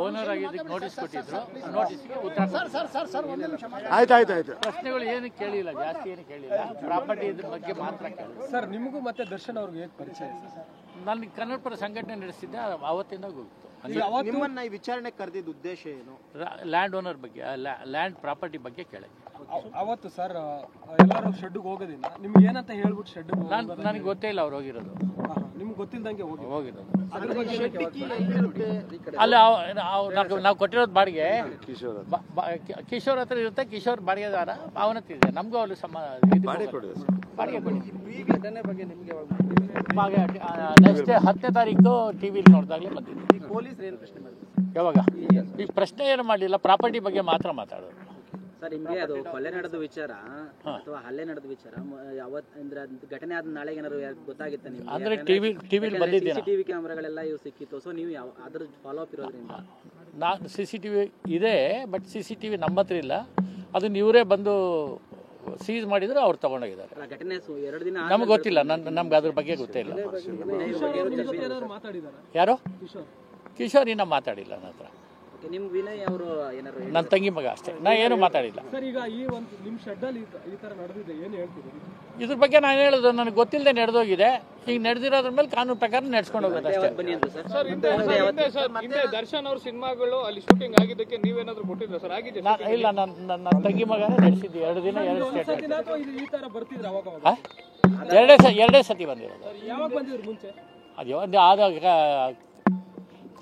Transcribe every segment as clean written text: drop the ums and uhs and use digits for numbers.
Owner ಆಗಿದ್ದಕ್ಕೆ notice ಕೊಟ್ಟಿದ್ರು. ನೋಟಿಸ್ಗೆ ಉತ್ತರ ಆಯ್ತು ಪ್ರಶ್ನೆಗಳು ಏನು ಕೇಳಿಲ್ಲ, ಜಾಸ್ತಿ ಏನು ಕೇಳಿಲ್ಲ. ಪ್ರಾಪರ್ಟಿ ಇದ್ರ ಬಗ್ಗೆ ಮಾತ್ರ ಕೇಳಿಲ್ಲ. ಸರ್ ನಿಮಗೂ ಮತ್ತೆ ದರ್ಶನ್ ಅವ್ರಿಗೆ ಹೇಗೆ ಪರಿಚಯ? ನಾನು ಕನ್ನಡ ಪರ ಸಂಘಟನೆ ನಡೆಸಿದ್ದೆ, ಅವತ್ತಿಂದ ಗೊತ್ತು. ನಿಮ್ಮನ್ನ ಈ ವಿಚಾರಣೆ ಕರೆದಿದ್ದ ಉದ್ದೇಶ ಏನು? ಲ್ಯಾಂಡ್ ಓನರ್ ಬಗ್ಗೆ, ಲ್ಯಾಂಡ್ ಪ್ರಾಪರ್ಟಿ ಬಗ್ಗೆ ಕೇಳಕ್ಕೆ. ಅವತ್ತು ಸರ್ ಎಲ್ಲರೂ ಶೆಡ್ಗೆ ಹೋಗೋದಿಲ್ಲ, ನಿಮ್ಗೆ ಏನಂತ ಹೇಳ್ಬಿಟ್ಟು ಶೆಡ್? ನನಗೆ ಗೊತ್ತೇ ಇಲ್ಲ ಅವ್ರು ಹೋಗಿರೋದು. ನಿಮ್ಗೆ ಗೊತ್ತಿಲ್ದಂಗೆ ಹೋಗಿರೋದು. ಅಲ್ಲ ನಾವು ಕೊಟ್ಟಿರೋದು ಬಾಡಿಗೆ ಕಿಶೋರ್ ಹತ್ರ ಇರುತ್ತೆ. ಕಿಶೋರ್ ಬಾಡಿಗೆದಾರ, ಅವನ ಹತ್ರ ಇದೆ. ನಮಗೂ ಅವ್ರು ಬಾಡಿಗೆ ಕೊಟ್ಟಿದ್ದೀವಿ. ನೆಕ್ಸ್ಟ್ 10ನೇ ತಾರೀಕು ಟಿವಿಲಿ ನೋಡಿದಾಗಲೇ ಬಂದಿದ್ದೆ. ಪೊಲೀಸರು ಏನು ಪ್ರಶ್ನೆ ಮಾಡಿದ್ರು? ಯಾವಾಗ ಈ ಪ್ರಶ್ನೆ ಏನು ಮಾಡಲಿಲ್ಲ, ಪ್ರಾಪರ್ಟಿ ಬಗ್ಗೆ ಮಾತ್ರ ಮಾತಾಡೋದು. ಸರ್ ನಿಮಗೆ ಅದು ಕೊಲೆ ನಡೆದ ವಿಚಾರ ಅಥವಾ ಹಲ್ಲೆ ನಡೆದ ವಿಚಾರ ಅಂದ್ರೆ ಘಟನೆ ಆದ ನಾಳೆಗೆ ಏನಾದ್ರು ಗೊತ್ತಾಗಿತ್ತ ನಿಮ್ಗೆ? ಅಂದ್ರೆ ಟಿವಿಲಿ ಬಂದಿದ್ದೇನೆ. CCTV ಕ್ಯಾಮೆರಾಗಳೆಲ್ಲ ಇವು ಸಿಕ್ಕಿತ್ತು. ಸೊ ನೀವು ಅದ್ರ ಫಾಲೋ ಅಪ್ ಇರೋದ್ರಿಂದ ನಾನು CCTV ಇದೆ, ಬಟ್ CCTV ನಮ್ಮ ಹತ್ರ ಇಲ್ಲ. ಅದನ್ನ ಇವರೇ ಬಂದು ಸೀಸ್ ಮಾಡಿದ್ರು, ಅವ್ರು ತಗೊಂಡೋಗಿದ್ದಾರೆ. ಘಟನೆ 2 ದಿನ ನಮ್ಗೆ ಗೊತ್ತಿಲ್ಲ, ನಮ್ಗೆ ಅದ್ರ ಬಗ್ಗೆ ಗೊತ್ತೇ ಇಲ್ಲ. ಯಾರು? ಕಿಶೋರ್ ಇನ್ನೂ ಮಾತಾಡಿಲ್ಲ ನನ್ನ ಹತ್ರ. ನಿಮ್ ವಿನಯ್ ಅವರು ಏನಾರು ನನ್ನ ತಂಗಿ ಮಗ ಅಷ್ಟೇ, ನಾ ಏನು ಮಾತಾಡಿಲ್ಲ. ಸರ್ ಈಗ ಈ ಒಂದು ನಿಮ್ಮ ಶೆಡ್ಡಲ್ಲಿ ಈ ಥರ ನಡೆದಿದೆ, ಏನು ಹೇಳ್ತೀರಿ ಇದ್ರ ಬಗ್ಗೆ? ನಾನು ಹೇಳೋದು ನನಗೆ ಗೊತ್ತಿಲ್ಲದೆ ನಡೆದೋಗಿದೆ. ಈಗ ನಡೆದಿರೋದ್ರ ಮೇಲೆ ಕಾನೂನು ಪ್ರಕಾರ ನಡೆಸ್ಕೊಂಡು ಹೋಗೋದು ಅಷ್ಟೇ. ದರ್ಶನ್ ಅವ್ರ ಸಿನಿಮಾಗಳು ಅಲ್ಲಿ ಶೂಟಿಂಗ್ ಆಗಿದ್ದಕ್ಕೆ ನೀವೇನಾದ್ರೂ ಕೊಟ್ಟಿದ್ರ ಸರ್? ಆಗಿದೆ ಇಲ್ಲ, ನನ್ನ ತಂಗಿ ಮಗನೇ ನಡೆಸಿದ್ದು. 2 ದಿನ 2 ಸ್ಟೇಟ್ಮೆಂಟ್. ಈ ತರ ಬರ್ತಿದ್ರು ಅವಾಗ? ಎರಡೇ ಸತಿ ಬಂದಿರೋದು. ಯಾವಾಗ ಬಂದಿದ್ರು ಮುಂಚೆ? ಅದು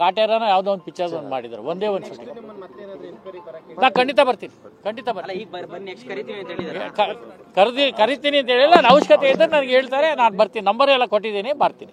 ಕಾಟೇರನ ಯಾವುದೋ ಒಂದು ಪಿಕ್ಚರ್ ಒಂದು ಮಾಡಿದ್ರು, ಒಂದೇ ಒಂದು ಶೂಟಿಂಗ್. ನಾ ಖಂಡಿತ ಬರ್ತೀನಿ. ಕರಿತೀವಿ ಕರಿತೀನಿ ಅಂತ ಹೇಳಿಲ್ಲ. ನನ್ನ ಅವಶ್ಯಕತೆ ಇದ್ದರೆ ನನಗೆ ಹೇಳ್ತಾರೆ, ನಾನು ಬರ್ತೀನಿ. ನಂಬರ್ ಎಲ್ಲ ಕೊಟ್ಟಿದ್ದೀನಿ, ಬರ್ತೀನಿ.